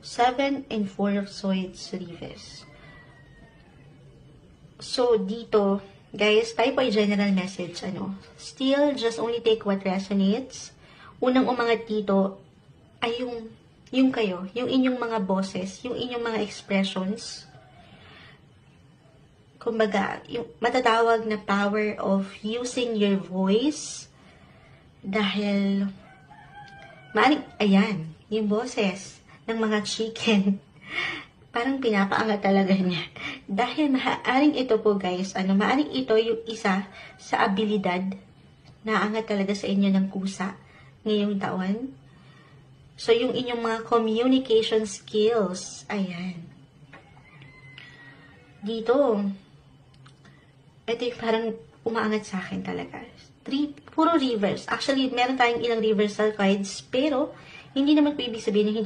7 and 4 of Swords reverse. So, dito, guys, tayo po ay general message, still, just only take what resonates. Unang umangat dito ay yung kayo, yung inyong mga boses, yung inyong mga expressions. Kumbaga, yung matatawag na power of using your voice. Dahil, ayan, yung boses ng mga chicken. Parang pinapaangat talaga niya. Dahil maaaring ito po guys, maaaring ito yung isa sa abilidad na angat talaga sa inyo ng kusa ngayong taon. So, yung inyong mga communication skills, ayan. Dito, ito yung parang umaangat sa akin talaga. Puro reverse. Actually, meron tayong ilang reversal cards, pero hindi naman po ibig sabihin na hindi